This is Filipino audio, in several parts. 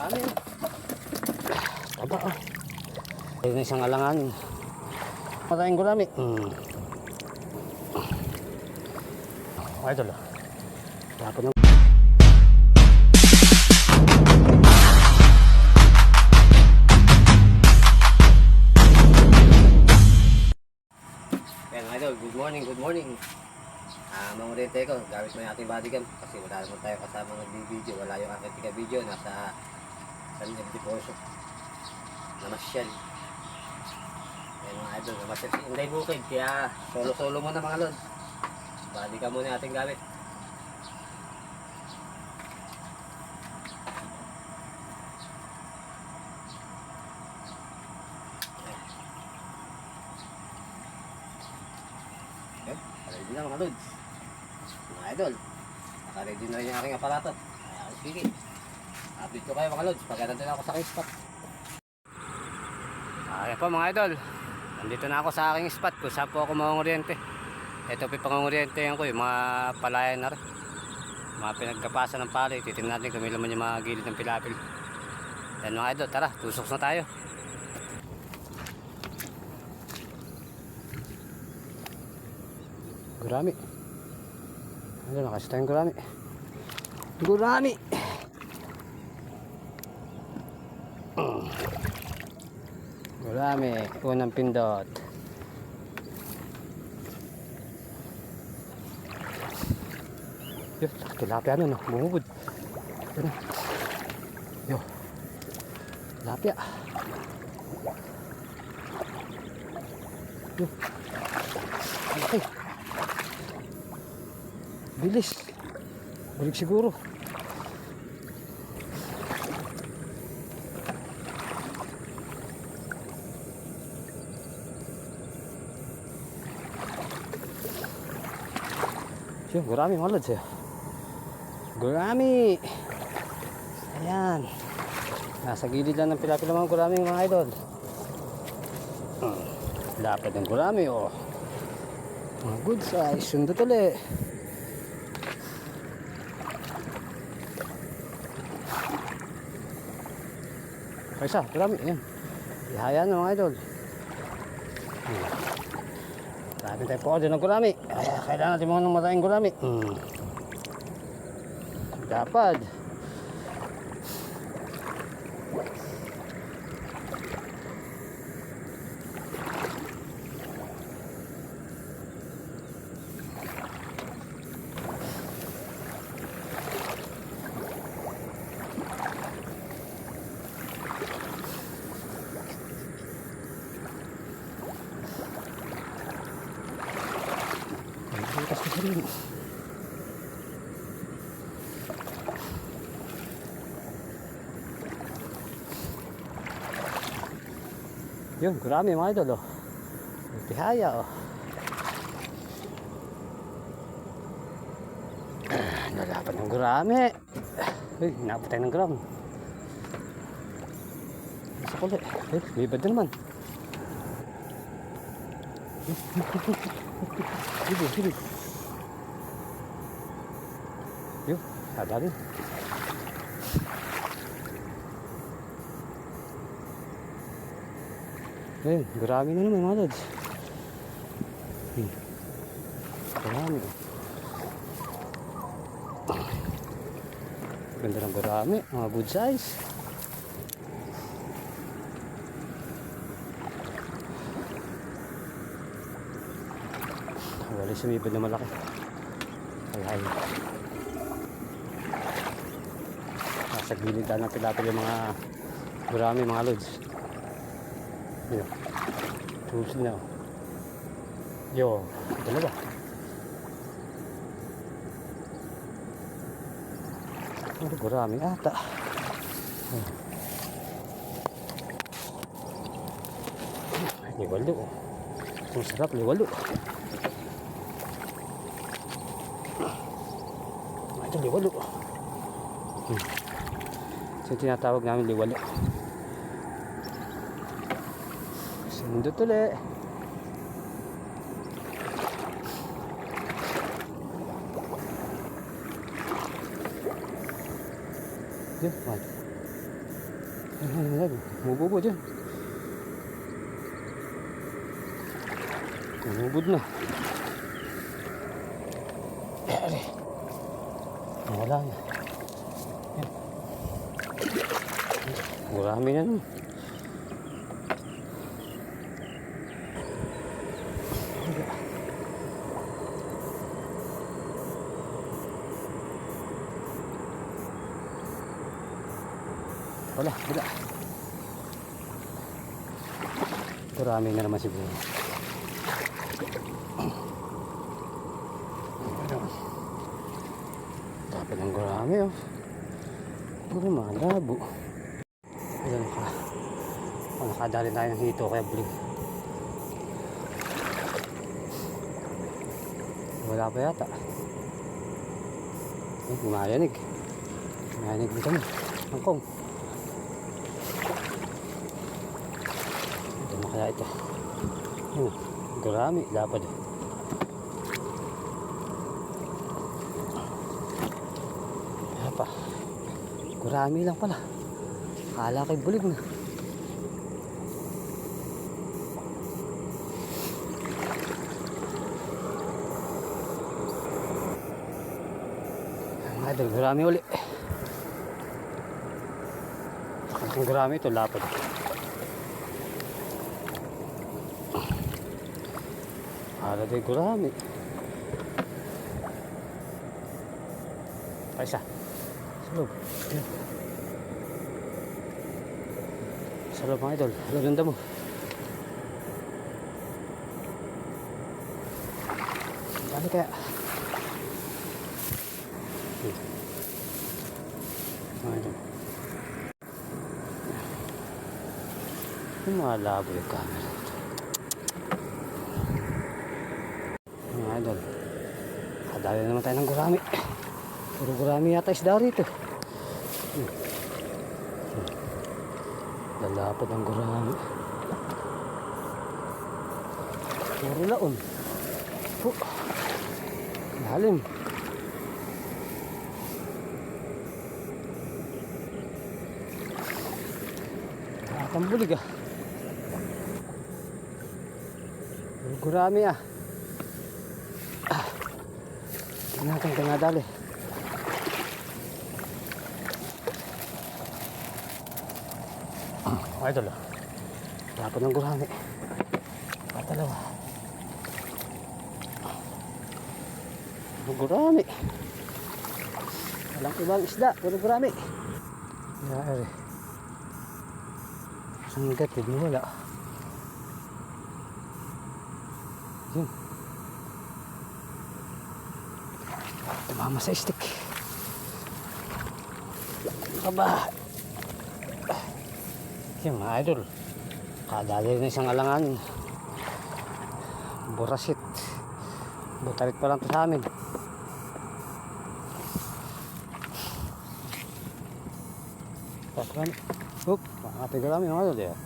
Dami. Taba oh. Ayun na isang alanganin. Maraming gurami. Okay, ito lang. Dapat ng good morning. Mangurente ko, gamit mo yung ating bodycam kasi wala naman tayo kasama nag-video, wala yung aking tiga-video, nasa San Ildefonso namasyal. Ayan mga idol, namasyal si Inday Bukid, kaya solo-solo muna mga lod. Bodycam muna yung ating gamit. Ready na mga lods, mga idol. Naka-ready na rin yung aking aparato. Sige, update ko kayo mga lods pag nandun ako sa aking spot. Ayan po mga idol, nandito na ako sa aking spot kung saan po ako mangunguryente. Ito po yung pangunguryente ko, yung mga palayan na rin, mga pinagkapasan ng palay. Titignan natin kung may laman yung mga gilid ng pilapil. Yan mga idol, tara, tusok na tayo. Gurami. Ano, nakasya tayong gurami. Gurami! Gurami, unang pindot. Yo, tilapia ano, no? Bumubod. Ano? Yo. Tilapia. Yo. Okay. Bilis. Balik siguro. Siya, gurami mga lods. Gurami. Ayan. Nasa gilid lang ng pila-pila mga gurami mga idol. Lapad ng gurami oh. Mga good size. Sundot ulit. Kaysa, gurami, yan. Ihaya na mga idol. Sabi tayo po din ng gurami. Kailangan natin mga maraming gurami. Dapat. Yun, gurami mga idol oh. Tihaya oh. Nalapan ng gurami. Uy, napatay ng gram. Isa kulit. Uy, may bad na naman. Sige. Yun, ada rin. Ayun, gurami na naman mga lods. Gurami. Ganda ng gurami, mga good size. Wala sumipad na malaki. Ay. Nasa gilid na pilapil yung mga gurami mga lods. Yo, tools na. Yo, dalawa. Ano gurami ata. Liwalo. Ang sarap, liwalo. Ito liwalo. So tinatawag namin liwalo. Sundot ulit. Yun, Ayan, bumubod yun. Bumubod na. Ayan. Wala na. Ayan. Marami na nun. Wala, wala. Marami na naman siguro. Dapat ng marami oh. Puro malabo. Ayan ka. Nakadali tayo ng hito kaya bling. Wala pa yata. Gumayanig. Gumayanig dito mo. Angkong. Ito na kaya ito. Gurami. Lapad. Kaya pa. Gurami lang pala. Kala kay bulig na. Idol, gurami uli. Ang gurami ito, lapad. Hala din gurami. Pa isa. Sa loob. Sa loob mga idol. Hala ganda mo. Dami kaya. Malabo yung camera ito. Mga idol, kadali naman tayo ng gurami. Puro gurami yata isda rito. Lalapad ang gurami. Puro laon. Lalim. Tambulig ah. Gurami ah. Tingnan natin kung nadali. Idol ah. Lapad ng gurami. Patalawa. Gurami. Walang ibang isda. Puro gurami. Yari. Ang gatid mo wala. Yun. Tumama sa stick. Aba. Yan mga idol. Kadali na isang alanganin. Burasit. Butalit pa lang ito sa amin. Pasan. Oop. Ate gurami mga idol eh.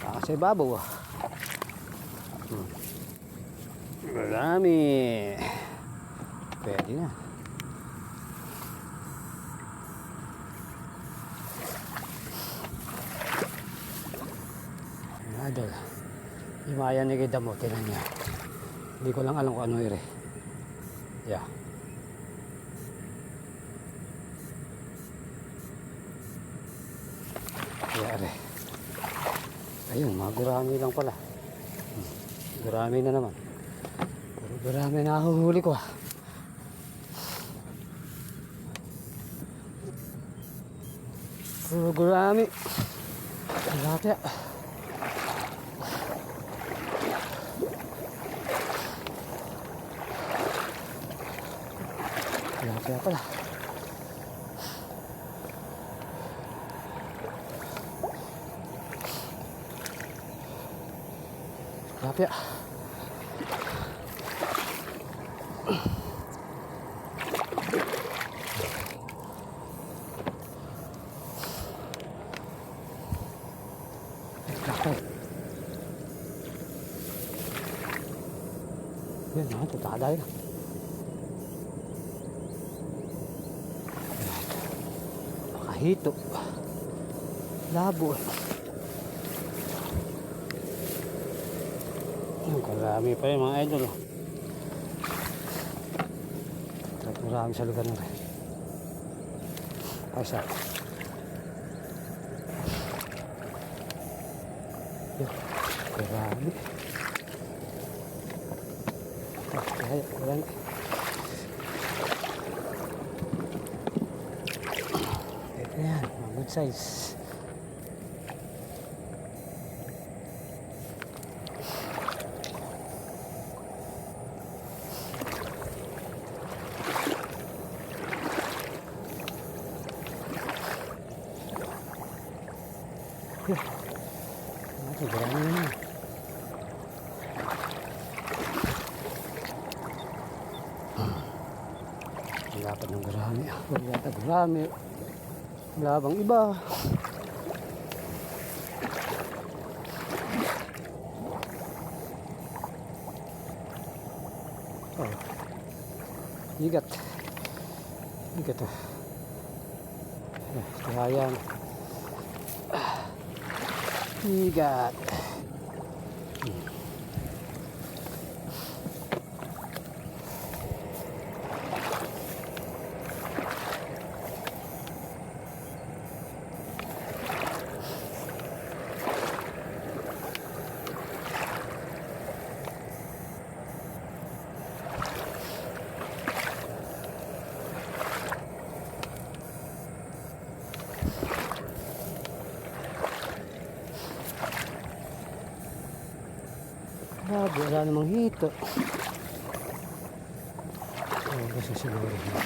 Kasi babaw ah. Gurami. Pwede na. Idol. Imayan ni Gida mo. Tinan niya. Hindi ko lang alam kung ano yun eh. Yeah. Yari. Ayun, mga gurami lang pala. Gurami na naman. Pero gurami na nahuhuli ko ah. Puro gurami. Tilapia. Tilapia pala. Tilapia. Yan naman, tataday na. Nakahito. Labo. Ang karami pa yung mga idol. Marami sa lugar na rin. Ay, sa. Marami. Ay, marami. Ito yan, mga good size. Ito, marami naman. Wala pa ng marami. Wala pa marami. Wala bang iba? Oh. Igat. Igat oh. Kaya yan. Igat. Grabe, wala namang hito. Oh, kasi siguro hito.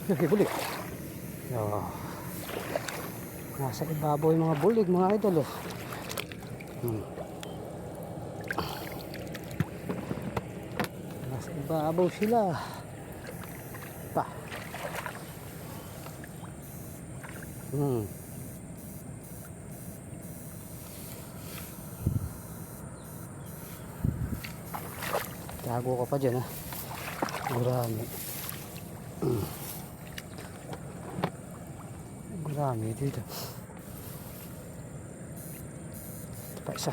Okay, bulig. Oh. Nasa ibabaw yung mga bulig, mga idol. Oh. Nasa ibabaw sila. Pa. Tago ka pa dyan ha. Gurami. Gurami dito. Ito pa isa.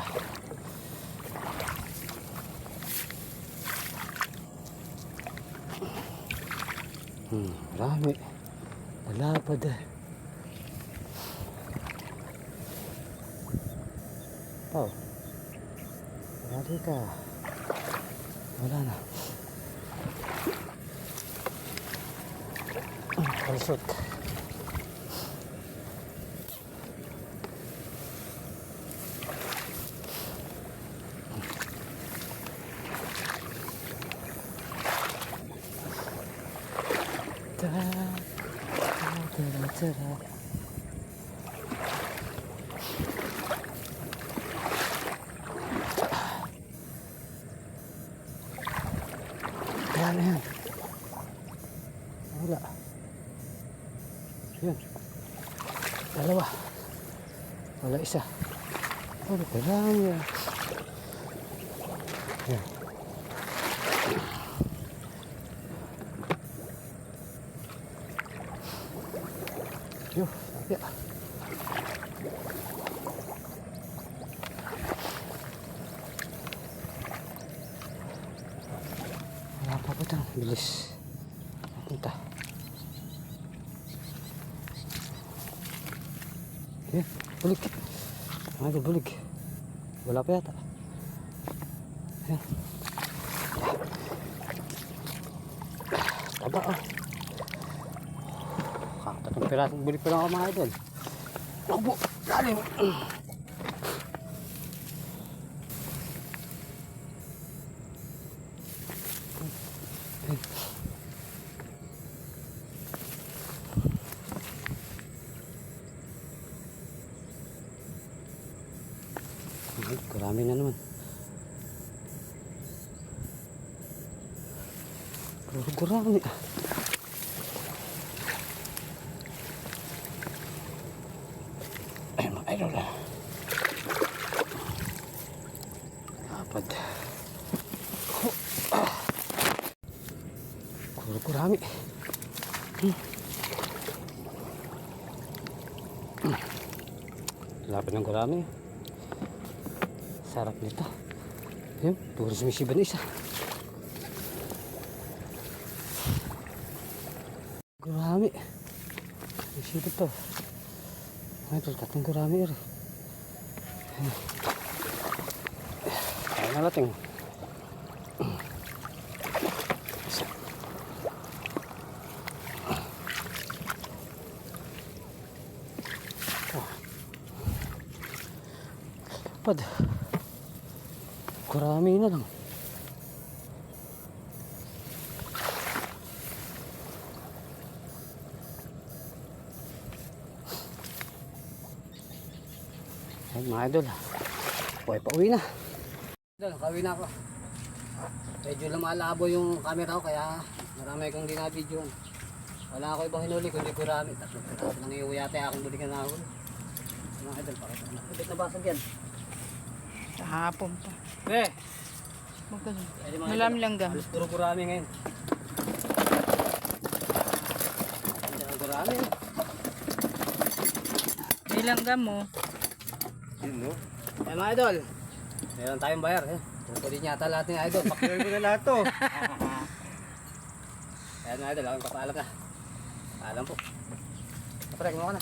Marami. Malapad eh. Oh. Marami ka. Wala na. Kalsot. Tara. Tara, tara. Yan, yan. Wala. Yun. Dalawa. Wala isa. Wala pa lang yan. Yan. Yun. Yan. Papunta, bilis. Papunta. Yan, bulig. Mga bulig. Wala pa yata. Yan. Taba oh. Kakatatong pirasong bulig pa lang ako mga idol. Nakbo, lalim. Marami na naman. Puro gurami. Ay, mga idol. Kapag. Puro gurami. Lapit ng gurami. Sarap nito. Yun, puro sumisiba na isa. Gurami. Sumisiba to. Ay, ito, tatlong gurami rin. Kaya na natin. Pad. Gurami na lang. Ay, mga idol. Pauwi na. Idol, pauwi na ako. Medyo lumalabo yung camera ko kaya marami kong di na-video. Wala ako ibang hinuli kundi gurami. Tatlong piraso lang iuwi yata akong bulikan na ako. Mga idol, pakita ko na. Ulit na basag yan. Kahapon pa. Eh! Magkano? Pwede mga Malam idol. lang gam. Halos puro gurami ngayon. Ang gurami. Ilang gam mo? Yun, no? Eh mga idol, meron tayong bayar. Eh. Tutuloy niya ata lahat ng idol. Pakirin ko na lahat to. Ayan mga idol, akong papaalam na. Paalam po. Kapre, mo ka na.